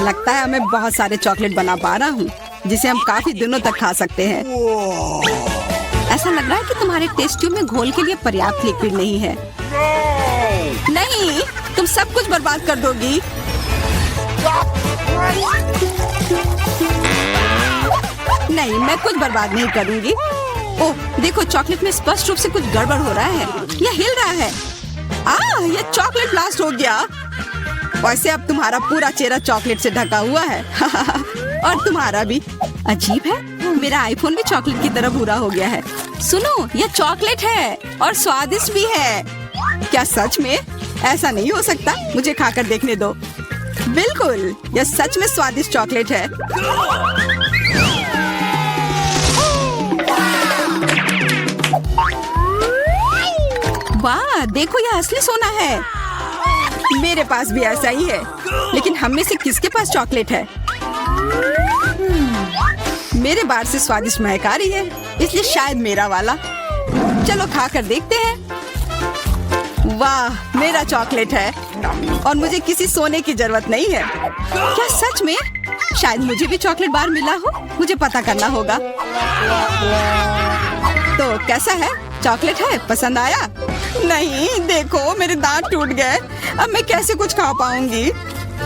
लगता है मैं बहुत सारे चॉकलेट बना पा रहा हूँ जिसे हम काफी दिनों तक खा सकते हैं। ऐसा लग रहा है कि तुम्हारे टेस्ट ट्यूब में घोल के लिए पर्याप्त लिक्विड नहीं है। नहीं, तुम सब कुछ बर्बाद कर दोगी। नहीं, मैं कुछ बर्बाद नहीं करूंगी। ओह, देखो चॉकलेट में स्पष्ट रूप से कुछ गड़बड़ हो रहा है। यह हिल रहा है। यह चॉकलेट ब्लास्ट हो गया। वैसे अब तुम्हारा पूरा चेहरा चॉकलेट से ढका हुआ है। और तुम्हारा भी। अजीब है, मेरा आईफोन भी चॉकलेट की तरह भूरा हो गया है। सुनो, यह चॉकलेट है और स्वादिष्ट भी है। क्या सच में? ऐसा नहीं हो सकता, मुझे खाकर देखने दो। बिल्कुल, यह सच में स्वादिष्ट चॉकलेट है। वाह, देखो यह असली सोना है। मेरे पास भी ऐसा ही है, लेकिन हम में से किसके पास चॉकलेट है? मेरे बार से स्वादिष्ट महक आ रही है, इसलिए शायद मेरा वाला। चलो खा कर देखते हैं। वाह, मेरा चॉकलेट है और मुझे किसी सोने की जरूरत नहीं है। क्या सच में? शायद मुझे भी चॉकलेट बार मिला हो, मुझे पता करना होगा। तो कैसा है? चॉकलेट है? पसंद आया? नहीं, देखो मेरे दांत टूट गए। अब मैं कैसे कुछ खा पाऊंगी?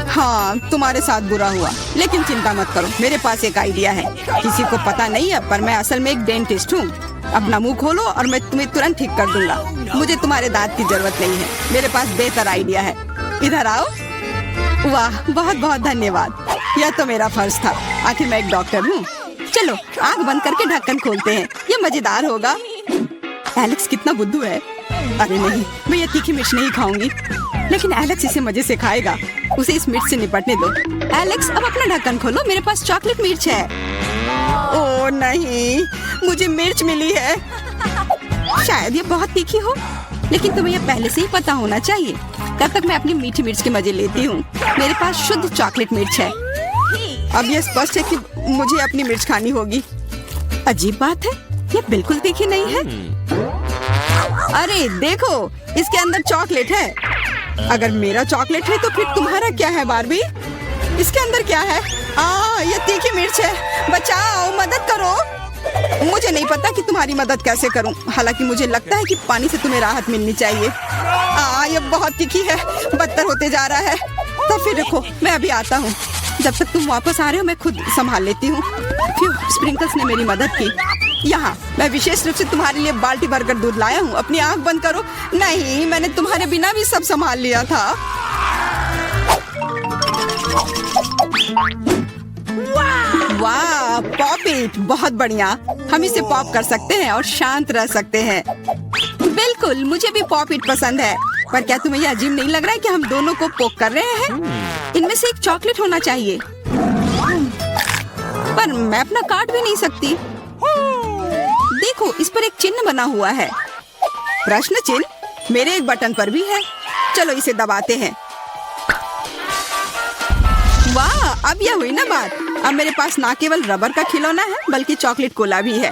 हाँ, तुम्हारे साथ बुरा हुआ, लेकिन चिंता मत करो, मेरे पास एक आइडिया है। किसी को पता नहीं है, पर मैं असल में एक डेंटिस्ट हूँ। अपना मुंह खोलो और मैं तुम्हें तुरंत ठीक कर दूंगा। मुझे तुम्हारे दांत की जरूरत नहीं है, मेरे पास बेहतर आइडिया है। इधर आओ। वाह, बहुत बहुत धन्यवाद। यह तो मेरा फर्ज था, आखिर मैं एक डॉक्टर हूँ। चलो आँख बंद करके ढक्कन खोलते हैं, ये मजेदार होगा। एलेक्स कितना बुद्धू है। अरे नहीं, मैं ये तीखी मिर्च नहीं खाऊंगी, लेकिन एलेक्स इसे मजे से खाएगा। उसे इस मिर्च से निपटने दो। एलेक्स, अब अपना ढक्कन खोलो, मेरे पास चॉकलेट मिर्च है। ओह नहीं, मुझे मिर्च मिली है। शायद ये बहुत तीखी हो, लेकिन तुम्हें ये पहले से ही पता होना चाहिए। तब तक मैं अपनी मीठी मिर्च के मजे लेती हूँ। मेरे पास शुद्ध चॉकलेट मिर्च है। अब यह स्पष्ट है कि मुझे अपनी मिर्च खानी होगी। अजीब बात है, ये बिल्कुल तीखी नहीं है। अरे देखो, इसके अंदर चॉकलेट है। अगर मेरा चॉकलेट है तो फिर तुम्हारा क्या है बार्बी? इसके अंदर क्या है? ये तीखी मिर्च है। बचाओ, मदद करो। मुझे नहीं पता कि तुम्हारी मदद कैसे करूं। हालांकि मुझे लगता है कि पानी से तुम्हें राहत मिलनी चाहिए। ये बहुत तीखी है, बदतर होते जा रहा है। तो फिर रखो, मैं अभी आता हूँ। जब तक तुम वापस आ रहे हो मैं खुद संभाल लेती हूँ। स्प्रिंकल्स ने मेरी मदद की। यहाँ मैं विशेष रूप से तुम्हारे लिए बाल्टी भरकर दूध लाया हूँ। अपनी आँख बंद करो। नहीं, मैंने तुम्हारे बिना भी सब संभाल लिया था। वाह, पॉपिट, बहुत बढ़िया। हम इसे पॉप कर सकते हैं और शांत रह सकते हैं। बिल्कुल, मुझे भी पॉपिट पसंद है। पर क्या तुम्हें यह अजीब नहीं लग रहा है कि हम दोनों को पोक कर रहे हैं? इनमें से एक चॉकलेट होना चाहिए, पर मैं अपना काट भी नहीं सकती। देखो, इस पर एक चिन्ह बना हुआ है। प्रश्न चिन्ह मेरे एक बटन पर भी है। चलो इसे दबाते हैं। वाह, अब यह हुई ना बात। अब मेरे पास ना केवल रबर का खिलौना है, बल्कि चॉकलेट कोला भी है।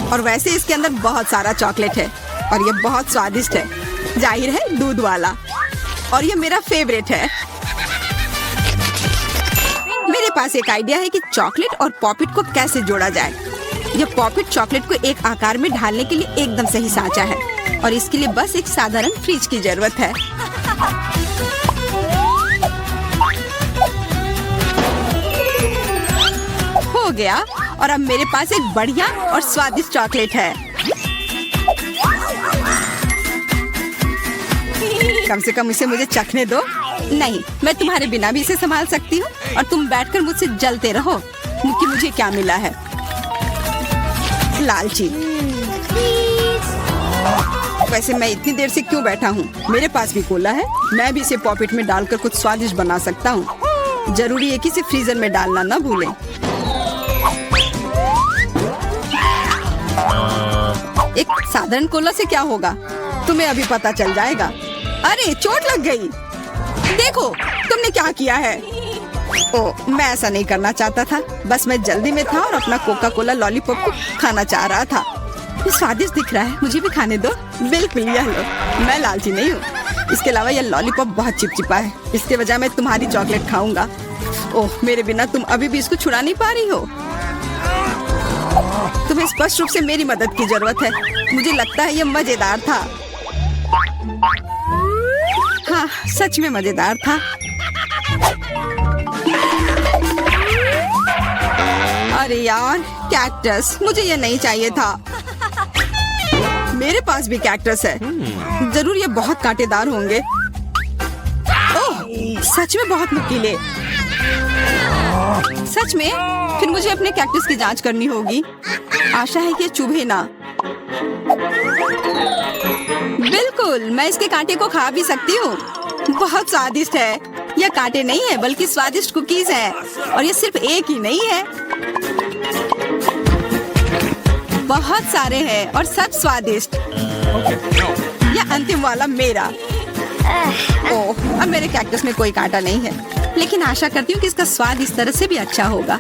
और वैसे इसके अंदर बहुत सारा चॉकलेट है और यह बहुत स्वादिष्ट है। जाहिर है, दूध वाला। और यह मेरा फेवरेट है। मेरे पास एक आइडिया है कि चॉकलेट और पॉपिट को कैसे जोड़ा जाए। यह पॉपिट चॉकलेट को एक आकार में ढालने के लिए एकदम सही सांचा है, और इसके लिए बस एक साधारण फ्रिज की जरूरत है। हो गया, और अब मेरे पास एक बढ़िया और स्वादिष्ट चॉकलेट है। कम से कम इसे मुझे चखने दो। नहीं, मैं तुम्हारे बिना भी इसे संभाल सकती हूँ, और तुम बैठकर मुझसे जलते रहो कि मुझे क्या मिला है। लालची। वैसे मैं इतनी देर से क्यों बैठा हूँ? मेरे पास भी कोला है, मैं भी इसे पॉकेट में डालकर कुछ स्वादिष्ट बना सकता हूँ। जरूरी है कि इसे फ्रीजर में डालना ना भूलें। एक साधारण कोला से क्या होगा, तुम्हें अभी पता चल जाएगा। अरे चोट लग गई। देखो तुमने क्या किया है। ओह, मैं ऐसा नहीं करना चाहता था, बस मैं जल्दी में था और अपना कोका कोला लॉलीपॉप को खाना चाह रहा था। ये स्वादिष्ट दिख रहा है, मुझे भी खाने दो। बिल्कुल, यह लो, मैं लालची नहीं हूँ। इसके अलावा यह लॉलीपॉप बहुत चिपचिपा है, इसके बजाय मैं तुम्हारी चॉकलेट खाऊंगा। ओह, मेरे बिना तुम अभी भी इसको छुड़ा नहीं पा रही हो। तुम्हें स्पष्ट रूप से मेरी मदद की जरूरत है। मुझे लगता है ये मजेदार था। हाँ, सच में मजेदार था। अरे यार, कैक्टस, मुझे ये नहीं चाहिए था। मेरे पास भी कैक्टस है। जरूर ये बहुत कांटेदार होंगे। ओह, सच में बहुत नुकीले। सच में? फिर मुझे अपने कैक्टस की जांच करनी होगी। आशा है कि चुभे ना। बिल्कुल, मैं इसके कांटे को खा भी सकती हूँ। बहुत स्वादिष्ट है। यह कांटे नहीं है बल्कि स्वादिष्ट कुकीज है। और ये सिर्फ एक ही नहीं है, बहुत सारे हैं और सब स्वादिष्ट। यह अंतिम वाला मेरा। ओह, अब मेरे कैक्टस में कोई कांटा नहीं है, लेकिन आशा करती हूँ कि इसका स्वाद इस तरह से भी अच्छा होगा।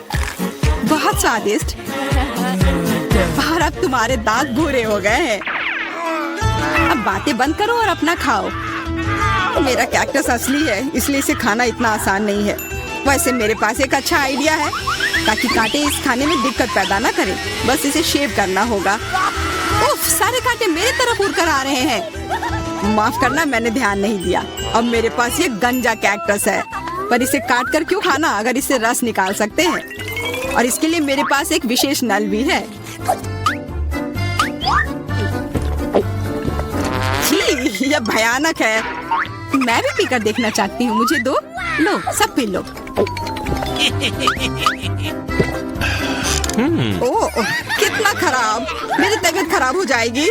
बहुत स्वादिष्ट। और अब तुम्हारे दांत भूरे हो गए हैं। अब बातें बंद करो और अपना खाओ। मेरा कैक्टस असली है, इसलिए इसे खाना इतना आसान नहीं है। वैसे मेरे पास एक अच्छा आइडिया है, ताकि कांटे इस खाने में दिक्कत पैदा ना करें। बस इसे शेव करना होगा। उफ, सारे कांटे मेरे तरफ उड़ कर आ रहे हैं। माफ करना, मैंने ध्यान नहीं दिया। अब मेरे पास ये गंजा कैक्टस है, पर इसे काट कर क्यों खाना अगर इससे रस निकाल सकते हैं। और इसके लिए मेरे पास एक विशेष नल भी है। छी, यह भयानक है। मैं भी पीकर देखना चाहती हूँ। मुझे दो। लो, सब पी लो। ओह, कितना खराब। मेरी तबीयत खराब हो जाएगी।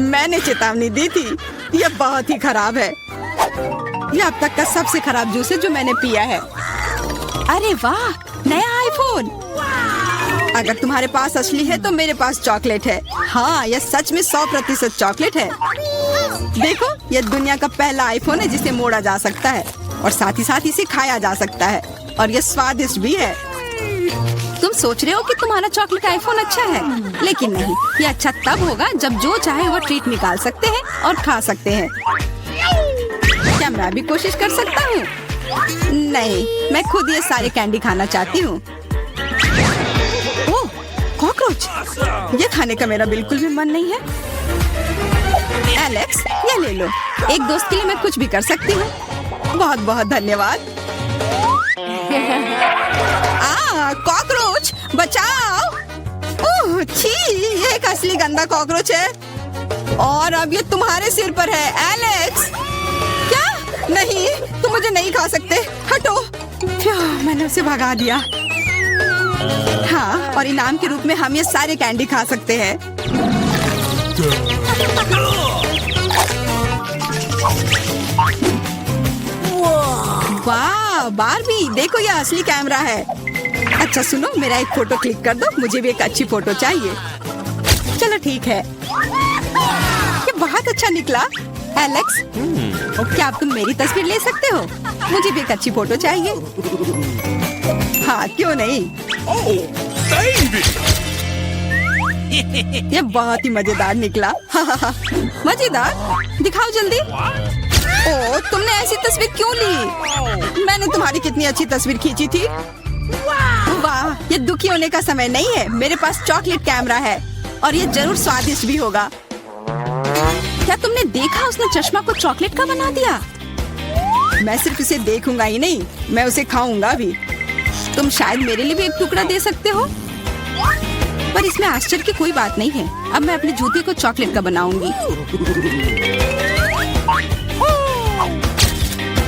मैंने चेतावनी दी थी। यह बहुत ही खराब है। यह अब तक का सबसे खराब जूस है जो मैंने पिया है। अरे वाह, नया आईफोन। अगर तुम्हारे पास असली है तो मेरे पास चॉकलेट है। हाँ, यह सच में 100% चॉकलेट है। देखो, यह दुनिया का पहला आईफोन है जिसे मोड़ा जा सकता है और साथ ही साथ इसे खाया जा सकता है। और यह स्वादिष्ट भी है। तुम सोच रहे हो कि तुम्हारा चॉकलेट आईफोन अच्छा है, लेकिन नहीं। यह अच्छा तब होगा जब जो चाहे वो ट्रीट निकाल सकते हैं और खा सकते हैं। क्या मैं भी कोशिश कर सकता हूँ? नहीं, मैं खुद ये सारे कैंडी खाना चाहती हूँ। ओह, कॉकरोच। ये खाने का मेरा बिल्कुल भी मन नहीं है। एलेक्स, ये ले लो। एक दोस्त के लिए मैं कुछ भी कर सकती हूँ। बहुत बहुत धन्यवाद। कॉकरोच, बचाओ। ओह, छी, ये एक असली गंदा कॉकरोच है। और अब ये तुम्हारे सिर पर है, एलेक्स। क्या? नहीं, तुम मुझे नहीं खा सकते। हटो। मैंने उसे भगा दिया। हाँ, और इनाम के रूप में हम ये सारे कैंडी खा सकते हैं। वाह, बारबी, देखो ये असली कैमरा है। अच्छा सुनो, मेरा एक फोटो क्लिक कर दो। मुझे भी एक अच्छी फोटो चाहिए। चलो ठीक है। ये बहुत अच्छा निकला। एलेक्स, क्या अब तुम मेरी तस्वीर ले सकते हो? मुझे भी एक अच्छी फोटो चाहिए। हाँ, क्यों नहीं। ये बहुत ही मजेदार निकला। मजेदार? दिखाओ जल्दी। ओह, तुमने ऐसी तस्वीर क्यों ली? मैंने तुम्हारी कितनी अच्छी तस्वीर खींची थी। वाह, ये दुखी होने का समय नहीं है। मेरे पास चॉकलेट कैमरा है और ये जरूर स्वादिष्ट भी होगा। क्या तुमने देखा, उसने चश्मा को चॉकलेट का बना दिया। मैं सिर्फ इसे देखूंगा ही नहीं, मैं उसे खाऊंगा भी। तुम शायद मेरे लिए भी एक टुकड़ा दे सकते हो, पर इसमें आश्चर्य की कोई बात नहीं है। अब मैं अपने जूते को चॉकलेट का बनाऊंगी।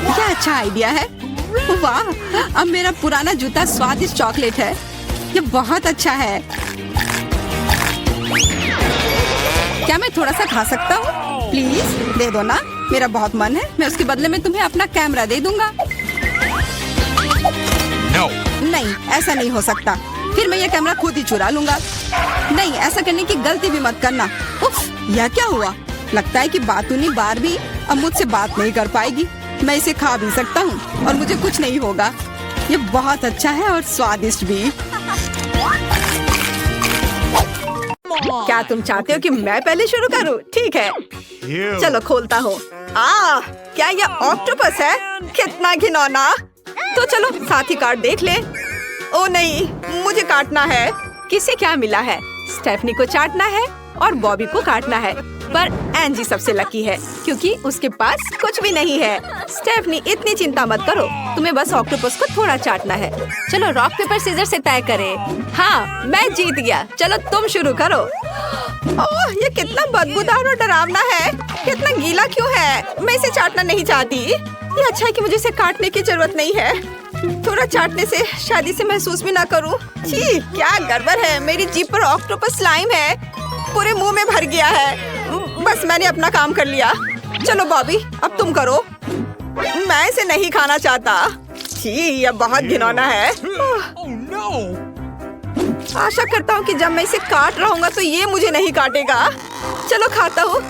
क्या अच्छा आइडिया है। वाह, अब मेरा पुराना जूता स्वादिष्ट चॉकलेट है। ये बहुत अच्छा है। क्या मैं थोड़ा सा खा सकता हूँ? प्लीज दे दो ना, मेरा बहुत मन है। मैं उसके बदले में तुम्हें अपना कैमरा दे दूंगा। No. नहीं, ऐसा नहीं हो सकता। फिर मैं ये कैमरा खुद ही चुरा लूंगा। नहीं, ऐसा करने की गलती भी मत करना। उफ, यह क्या हुआ? लगता है कि बातूनी बारबी अब मुझसे बात नहीं कर पाएगी। मैं इसे खा भी सकता हूँ और मुझे कुछ नहीं होगा। ये बहुत अच्छा है और स्वादिष्ट भी। क्या तुम चाहते हो कि मैं पहले शुरू करूँ? ठीक है, चलो खोलता हूँ। क्या यह ऑक्टोपस है? कितना घिनौना। तो चलो साथ ही कार्ड देख ले। ओ नहीं, मुझे काटना है। किसे क्या मिला है? स्टेफनी को चाटना है और बॉबी को काटना है। पर एंजी सबसे लकी है क्योंकि उसके पास कुछ भी नहीं है। स्टेफनी इतनी चिंता मत करो, तुम्हें बस ऑक्टोपस को थोड़ा चाटना है। चलो रॉक पेपर सीजर से तय करें। हाँ, मैं जीत गया। चलो तुम शुरू करो। ओह, ये कितना बदबूदार और डरावना है। कितना गीला क्यों है? मैं इसे चाटना नहीं चाहती। ये अच्छा है कि मुझे इसे काटने की जरूरत नहीं है। थोड़ा चाटने से शादी से महसूस भी ना करूं। छी, क्या गड़बड़ है। मेरी जीभ पर ऑक्टोपस स्लाइम है, पूरे मुंह में भर गया है। बस मैंने अपना काम कर लिया। चलो बॉबी, अब तुम करो। मैं इसे नहीं खाना चाहता। छी, यह बहुत घिनौना है। आशा करता हूँ कि जब मैं इसे काट रहा हूँ तो ये मुझे नहीं काटेगा। चलो खाता हूँ।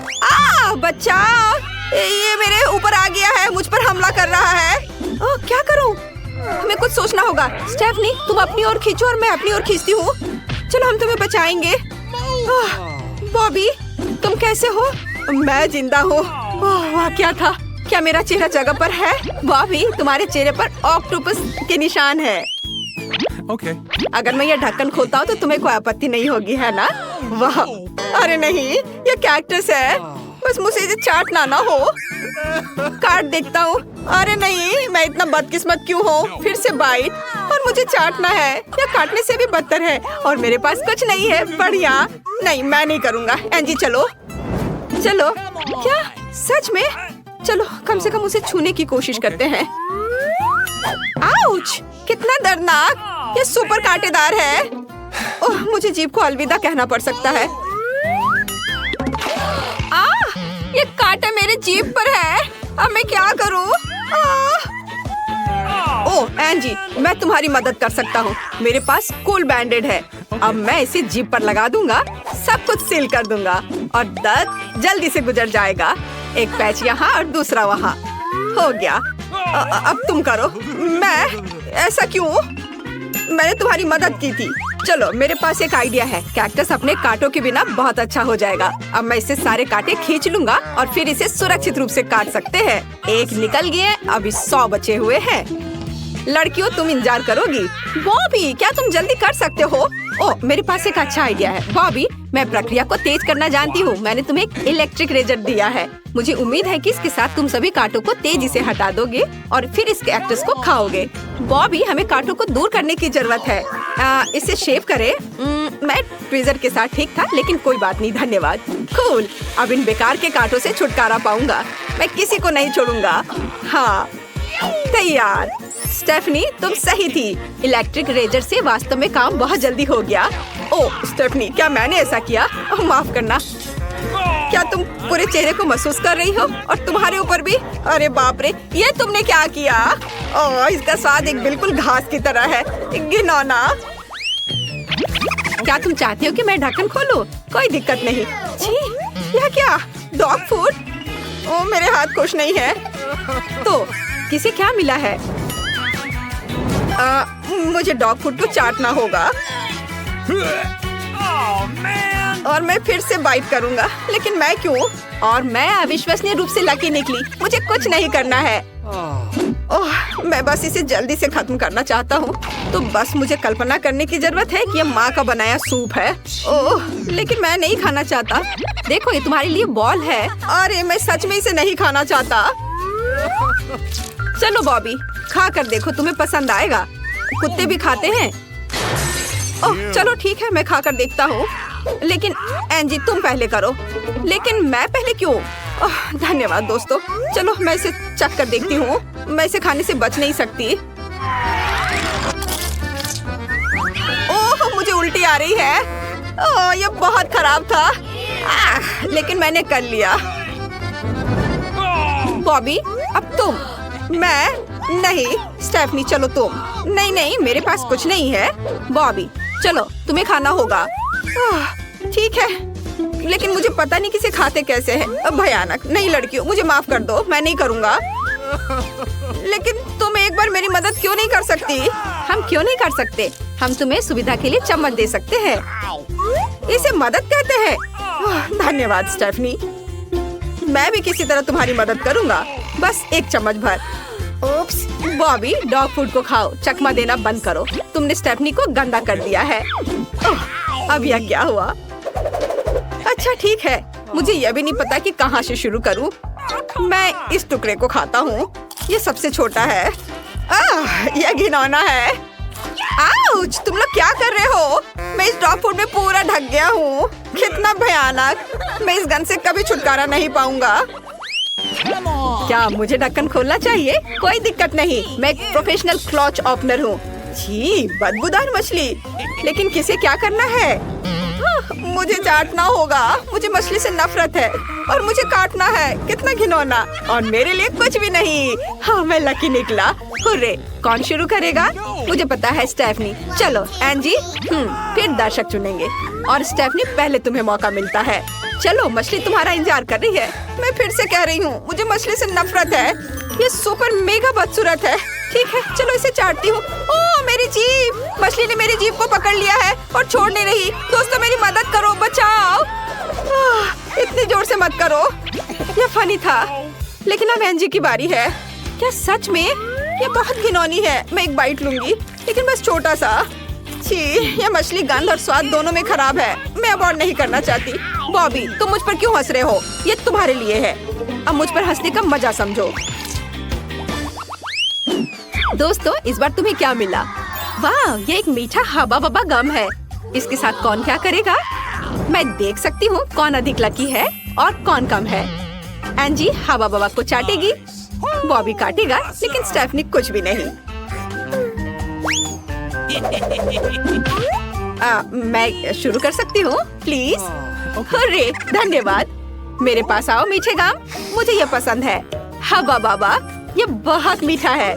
बचाओ, ये मेरे ऊपर आ गया है, मुझ पर हमला कर रहा है। क्या करूँ? हमें कुछ सोचना होगा। स्टेफनी, तुम अपनी ओर खींचो और मैं अपनी ओर खींचती हूँ। चलो हम तुम्हें बचाएंगे। बॉबी, तुम कैसे हो? मैं जिंदा हूँ। वाह, क्या था? क्या मेरा चेहरा जगह पर है? बॉबी, तुम्हारे चेहरे पर ऑक्टोपस के निशान है। Okay. अगर मैं ये ढक्कन खोलता हूँ तो तुम्हें कोई आपत्ति नहीं होगी, है ना? वाह, अरे नहीं, ये कैक्टस है। बस मुझे इसे चाटना ना हो। काट देखता हूँ। अरे नहीं, मैं इतना बदकिस्मत क्यों हूँ? फिर से बाइट और मुझे चाटना है। या काटने से भी बदतर है और मेरे पास कुछ नहीं है। बढ़िया। नहीं, मैं नहीं करूँगा। एंजी चलो चलो। क्या सच में? चलो कम से कम उसे छूने की कोशिश करते हैं। आउच! कितना दर्दनाक। ये सुपर कांटेदार है। ओह, मुझे जीभ को अलविदा कहना पड़ सकता है। ये कांटा मेरे जीभ पर है। अब मैं क्या करूं? ओह एंजी, मैं तुम्हारी मदद कर सकता हूँ। मेरे पास कूल बैंडेड है। अब मैं इसे जीभ पर लगा दूंगा, सब कुछ सील कर दूंगा और दर्द जल्दी से गुजर जाएगा। एक पैच यहाँ और दूसरा वहाँ। हो गया। अब तुम करो। मैं? ऐसा क्यों? मैंने तुम्हारी मदद की थी। चलो, मेरे पास एक आइडिया है। कैक्टस अपने कांटों के बिना बहुत अच्छा हो जाएगा। अब मैं इससे सारे कांटे खींच लूंगा और फिर इसे सुरक्षित रूप से काट सकते हैं। एक निकल गए, अभी 100 बचे हुए हैं। लड़कियों, तुम इंतजार करोगी? बॉबी, क्या तुम जल्दी कर सकते हो? ओह, मेरे पास एक अच्छा आइडिया है। बॉबी, मैं प्रक्रिया को तेज करना जानती हूँ। मैंने तुम्हें एक इलेक्ट्रिक रेजर दिया है। मुझे उम्मीद है कि इसके साथ तुम सभी कांटों को तेजी से हटा दोगे और फिर इस कैक्टस को खाओगे। बॉबी, हमें कांटों को दूर करने की जरूरत है। इसे शेव करें। मैं ट्विजर के साथ ठीक था, लेकिन कोई बात नहीं, धन्यवाद। कूल। अब इन बेकार के कांटों से छुटकारा पाऊंगा। मैं किसी को नहीं छोड़ूंगा। हाँ, तैयार। स्टेफनी, तुम सही थी। इलेक्ट्रिक रेजर से वास्तव में काम बहुत जल्दी हो गया। ओह स्टेफनी, क्या मैंने ऐसा किया? माफ करना। क्या तुम पूरे चेहरे को महसूस कर रही हो? और तुम्हारे ऊपर भी? अरे बाप रे, ये तुमने क्या किया? ओह, इसका स्वाद एक बिल्कुल घास की तरह है। घिनौना। क्या तुम चाहती हो कि मैं ढक्कन खोलूं? कोई दिक्कत नहीं। छी, यह क्या? Dog food? ओह, मेरे हाथ खुश नहीं है। तो किसे क्या मिला है? मुझे डॉग फूड को चाटना होगा। और मैं फिर से बाइट करूंगा, लेकिन मैं क्यों? और मैं अविश्वसनीय रूप से लकी निकली। मुझे कुछ नहीं करना है। ओह, मैं बस इसे जल्दी से खत्म करना चाहता हूँ। तो बस मुझे कल्पना करने की जरूरत है कि यह माँ का बनाया सूप है। ओह, लेकिन मैं नहीं खाना चाहता। देखो, ये तुम्हारे लिए बॉल है। अरे मैं सच में इसे नहीं खाना चाहता। चलो बॉबी, खा कर देखो, तुम्हें पसंद आएगा। कुत्ते भी खाते हैं। ओह चलो ठीक है, मैं खा कर देखता हूँ। लेकिन एंजी, तुम पहले करो। लेकिन मैं पहले क्यों? धन्यवाद दोस्तों। चलो मैं इसे चख कर देखती हूँ। मैं इसे खाने से बच नहीं सकती। ओह, मुझे उल्टी आ रही है। ओह, ये बहुत खराब था। लेकिन मैंने कर लिया। बॉबी, अब तुम। मैं? नहीं। स्टेफनी, चलो तुम। नहीं नहीं, मेरे पास कुछ नहीं है। बॉबी, चलो तुम्हें खाना होगा। ठीक है, लेकिन मुझे पता नहीं किसे खाते कैसे है। भयानक। नहीं लड़कियों, मुझे माफ कर दो, मैं नहीं करूँगा। लेकिन तुम एक बार मेरी मदद क्यों नहीं कर सकती? हम क्यों नहीं कर सकते? हम तुम्हें सुविधा के लिए चम्मच दे सकते हैं। इसे मदद कहते हैं। धन्यवाद स्टेफनी। मैं भी किसी तरह तुम्हारी मदद करूँगा। बस एक चम्मच भर। ओप्स। बॉबी, डॉग फूड को खाओ, चकमा देना बंद करो। तुमने स्टेफनी को गंदा कर दिया है। अब यह क्या हुआ? अच्छा ठीक है, मुझे यह भी नहीं पता कि कहाँ से शुरू करूँ। मैं इस टुकड़े को खाता हूँ, ये सबसे छोटा है। यह घिनौना है। आउच, तुम लोग क्या कर रहे हो? मैं इस डॉग फूड में पूरा ढक गया हूँ। कितना भयानक। मैं इस गन से कभी छुटकारा नहीं पाऊंगा। क्या मुझे ढक्कन खोलना चाहिए? कोई दिक्कत नहीं, मैं एक प्रोफेशनल क्लॉच ओपनर हूँ। छी, बदबूदार मछली। लेकिन किसे क्या करना है? मुझे चाटना होगा। मुझे मछली से नफरत है और मुझे काटना है। कितना घिनौना। और मेरे लिए कुछ भी नहीं। हाँ, मैं लकी निकला। हुर्रे। कौन शुरू करेगा? मुझे पता है, स्टेफनी। चलो एंजी। फिर दर्शक चुनेंगे और स्टेफनी, पहले तुम्हें मौका मिलता है। चलो, मछली तुम्हारा इंतजार कर रही है। मैं फिर से कह रही हूँ, मुझे मछली से नफरत है। ये सुपर मेगा बदसूरत है। ठीक है, चलो इसे चाटती हूँ। ओह, मेरी जीभ! मछली ने मेरी जीभ को पकड़ लिया है और छोड़ नहीं रही। दोस्तों, मेरी मदद करो, बचाओ। इतनी जोर से मत करो। यह फनी था। लेकिन अब एंजी की बारी है। क्या सच में? यह बहुत घिनौनी है। मैं एक बाइट लूंगी, लेकिन बस छोटा सा। छी, यह मछली गंध और स्वाद दोनों में खराब है। मैं अब और नहीं करना चाहती। बॉबी, तुम मुझ पर क्यों हंस रहे हो? ये तुम्हारे लिए है। अब मुझ पर हंसने का मजा समझो। दोस्तों, इस बार तुम्हें क्या मिला? वाह, ये एक मीठा हबा बबा गम है। इसके साथ कौन क्या करेगा? मैं देख सकती हूँ कौन अधिक लकी है और कौन कम है। एंजी हबा बबा को चाटेगी, बॉबी काटेगा, लेकिन स्टेफनी कुछ भी नहीं। मैं शुरू कर सकती हूँ, प्लीज? अरे धन्यवाद। मेरे पास आओ मीठे गाम, मुझे ये पसंद है। हबा बाबा, ये बहुत मीठा है,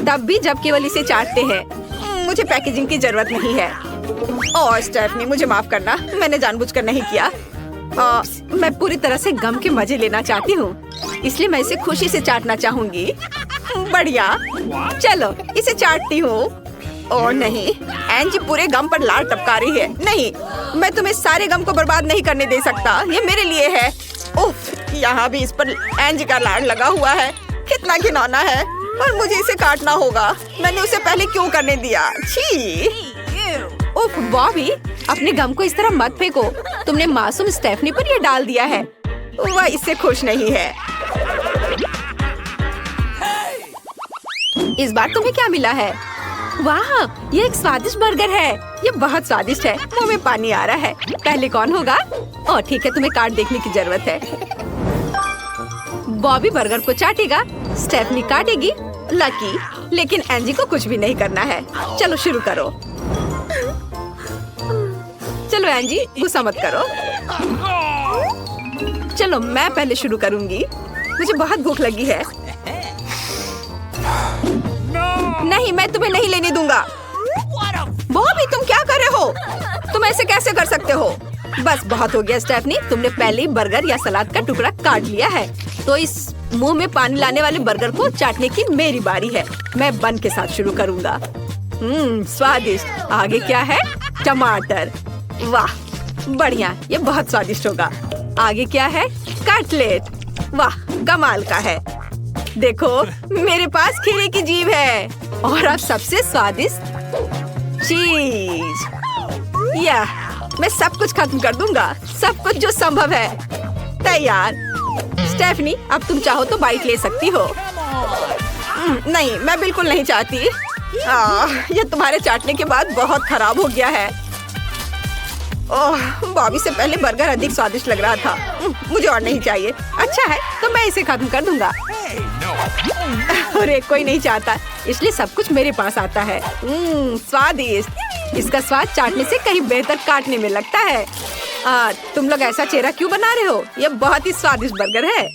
तब भी जब केवल इसे चाटते हैं। मुझे पैकेजिंग की जरूरत नहीं है। ओह स्टेफनी, मुझे माफ करना, मैंने जानबूझकर नहीं किया। मैं पूरी तरह से गम के मजे लेना चाहती हूँ, इसलिए मैं इसे खुशी से चाटना चाहूंगी। बढ़िया, चलो इसे चाटती हूँ। ओह नहीं, एंजी पूरे गम पर लाल टपका रही है। नहीं, मैं तुम्हें सारे गम को बर्बाद नहीं करने दे सकता, ये मेरे लिए है। उफ, यहाँ भी इस पर एंजी का लाड़ लगा हुआ है। कितना घिनौना है और मुझे इसे काटना होगा। मैंने उसे पहले क्यों करने दिया? छी! उफ बॉबी, अपने गम को इस तरह मत फेंको। तुमने मासूम स्टेफनी पर ये डाल दिया है। वह इससे खुश नहीं है। इस बार तुम्हें क्या मिला है? वाह, ये एक स्वादिष्ट बर्गर है। ये बहुत स्वादिष्ट है, मुंह में पानी आ रहा है। पहले कौन होगा? ओह ठीक है, तुम्हें काट देखने की जरूरत है। बॉबी बर्गर को चाटेगा, स्टेफनी काटेगी, लकी, लेकिन एंजी को कुछ भी नहीं करना है। चलो शुरू करो। चलो एंजी, गुस्सा मत करो। चलो मैं पहले शुरू करूंगी, मुझे बहुत भूख लगी है। नहीं, मैं तुम्हें नहीं लेने दूंगा। बॉबी, तुम क्या कर रहे हो? तुम ऐसे कैसे कर सकते हो? बस बहुत हो गया स्टेफनी, तुमने पहले ही बर्गर या सलाद का टुकड़ा काट लिया है, तो इस मुंह में पानी लाने वाले बर्गर को चाटने की मेरी बारी है। मैं बन के साथ शुरू करूंगा। स्वादिष्ट। आगे क्या है? टमाटर। वाह बढ़िया, ये बहुत स्वादिष्ट होगा। आगे क्या है? कटलेट। वाह कमाल का है। देखो, मेरे पास खीरे की जीभ है। और अब सबसे स्वादिष्ट चीज। मैं सब कुछ खत्म कर दूंगा, सब कुछ जो संभव है। तैयार। स्टेफनी, अब तुम चाहो तो बाइट ले सकती हो। नहीं, मैं बिल्कुल नहीं चाहती। ये तुम्हारे चाटने के बाद बहुत खराब हो गया है। ओह, बॉबी से पहले बर्गर अधिक स्वादिष्ट लग रहा था। मुझे और नहीं चाहिए। अच्छा है, तो मैं इसे खत्म कर दूंगा। अरे कोई नहीं चाहता, इसलिए सब कुछ मेरे पास आता है। स्वादिष्ट। इसका स्वाद चाटने से कहीं बेहतर काटने में लगता है। तुम लोग ऐसा चेहरा क्यों बना रहे हो? यह बहुत ही स्वादिष्ट बर्गर है।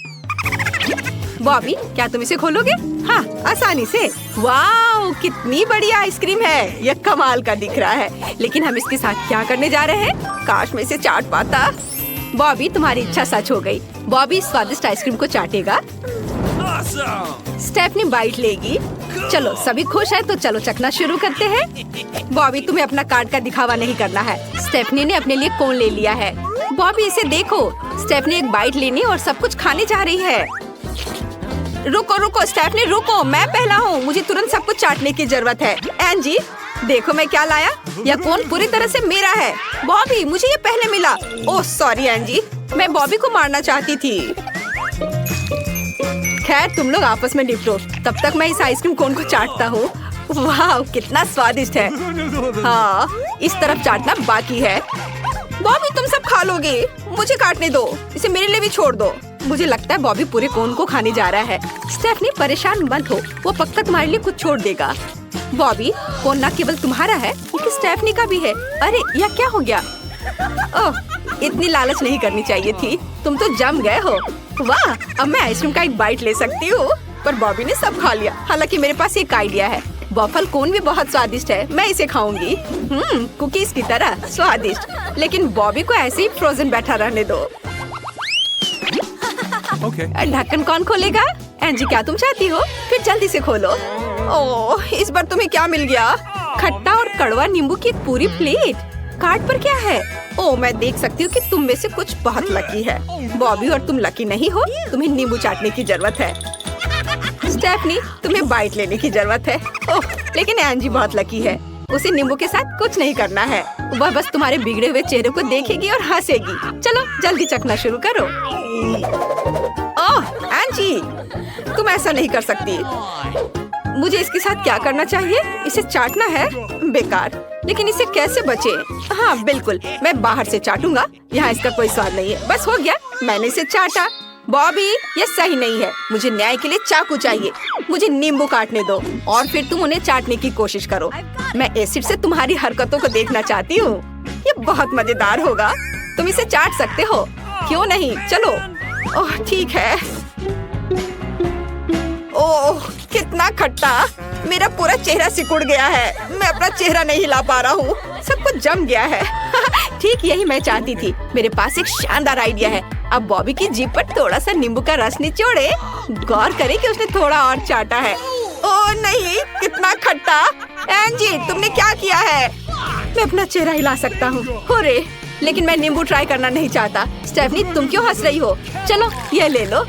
बॉबी, क्या तुम इसे खोलोगे? हाँ, आसानी से। वाओ, कितनी बढ़िया आइसक्रीम है। यह कमाल का दिख रहा है, लेकिन हम इसके साथ क्या करने जा रहे हैं? काश मैं इसे चाट पाता। बॉबी, तुम्हारी इच्छा सच हो गई। बॉबी स्वादिष्ट आइसक्रीम को चाटेगा। स्टेफनी बाइट लेगी। चलो सभी खुश है, तो चलो चखना शुरू करते हैं। बॉबी, तुम्हें अपना कार्ड का दिखावा नहीं करना है। स्टेफनी ने अपने लिए कोन ले लिया है। बॉबी, इसे देखो। स्टेफनी एक बाइट लेनी और सब कुछ खाने जा रही है। रुको रुको स्टेफनी रुको, मैं पहला हूँ, मुझे तुरंत सब कुछ चाटने की जरूरत है। एंजी देखो मैं क्या लाया, यह कोन पूरी तरह से मेरा है। बॉबी मुझे ये पहले मिला। ओह सॉरी एंजी, मैं बॉबी को मारना चाहती थी। खैर तुम लोग आपस में निपटो, तब तक मैं इस आइसक्रीम कोन को चाटता हूँ। वाह कितना स्वादिष्ट है। हाँ इस तरफ चाटना बाकी है। बॉबी तुम सब खा लोगे, मुझे काटने दो, इसे मेरे लिए भी छोड़ दो। मुझे लगता है बॉबी पूरे कोन को खाने जा रहा है। स्टेफनी परेशान मत हो, वो पक्का तुम्हारे लिए कुछ छोड़ देगा। बॉबी कोन न केवल तुम्हारा है बल्कि स्टेफनी का भी है। अरे यह क्या हो गया? ओह इतनी लालच नहीं करनी चाहिए थी, तुम तो जम गए हो। वाह अब मैं आइसक्रीम का एक बाइट ले सकती हूँ, पर बॉबी ने सब खा लिया। हालांकि मेरे पास एक आइडिया है, वॉफल कोन भी बहुत स्वादिष्ट है, मैं इसे खाऊंगी। कुकीज की तरह स्वादिष्ट, लेकिन बॉबी को ऐसे ही फ्रोजन बैठा रहने दो। ढक्कन कौन खोलेगा? एंजी क्या तुम चाहती हो? फिर जल्दी से खोलो। ओह इस बार तुम्हें क्या मिल गया? खट्टा और कड़वा नींबू की एक पूरी प्लेट। कार्ड पर क्या है? ओह मैं देख सकती हूँ कि तुम में से कुछ बहुत लकी है। बॉबी और तुम लकी नहीं हो, तुम्हें नींबू चाटने की जरूरत है। स्टेफनी तुम्हें बाइट लेने की जरूरत है। ओह लेकिन एंजी बहुत लकी है, उसे नींबू के साथ कुछ नहीं करना है, वह बस तुम्हारे बिगड़े हुए चेहरे को देखेगी और हंसेगी। चलो जल्दी चखना शुरू करो। ओह एंजी तुम ऐसा नहीं कर सकती। मुझे इसके साथ क्या करना चाहिए? इसे चाटना है? बेकार, लेकिन इसे कैसे बचे? हाँ बिल्कुल मैं बाहर से चाटूंगा, यहाँ इसका कोई स्वाद नहीं है। बस हो गया, मैंने इसे चाटा। बॉबी ये सही नहीं है, मुझे न्याय के लिए चाकू चाहिए। मुझे नींबू काटने दो और फिर तुम उन्हें चाटने की कोशिश करो। मैं एसिड से तुम्हारी हरकतों को देखना चाहती हूँ, ये बहुत मजेदार होगा। तुम इसे चाट सकते हो, क्यों नहीं? चलो। ओह ठीक है। ओह कितना खट्टा, मेरा पूरा चेहरा सिकुड़ गया है, मैं अपना चेहरा नहीं हिला पा रहा हूँ, सब कुछ जम गया है। ठीक यही मैं चाहती थी। मेरे पास एक शानदार आइडिया है। अब बॉबी की जीभ पर थोड़ा सा नींबू का रस निचोड़े, गौर करें कि उसने थोड़ा और चाटा है। ओह नहीं कितना खट्टा। एंजी तुमने क्या किया है? मैं अपना चेहरा हिला सकता हूँ, होरे, लेकिन मैं नींबू ट्राई करना नहीं चाहता। स्टेफनी तुम क्यों हंस रही हो? चलो ये ले लो,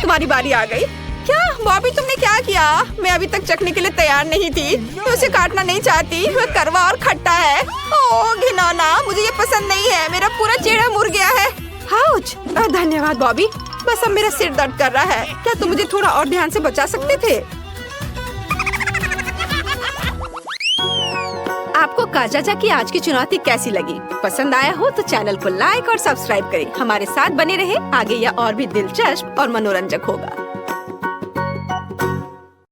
तुम्हारी बारी आ गई। क्या बॉबी तुमने क्या किया? मैं अभी तक चखने के लिए तैयार नहीं थी, मैं उसे काटना नहीं चाहती, वह कड़वा और खट्टा है। ओह घिनौना, मुझे ये पसंद नहीं है, मेरा पूरा चेहरा मुड़ गया है। हाउच। धन्यवाद बॉबी, बस अब मेरा सिर दर्द कर रहा है। क्या तुम मुझे थोड़ा और ध्यान से बचा सकते थे? आपको काजाजा की आज की चुनौती कैसी लगी? पसंद आया हो तो चैनल को लाइक और सब्सक्राइब करें। हमारे साथ बने रहे, आगे यह और भी दिलचस्प और मनोरंजक होगा।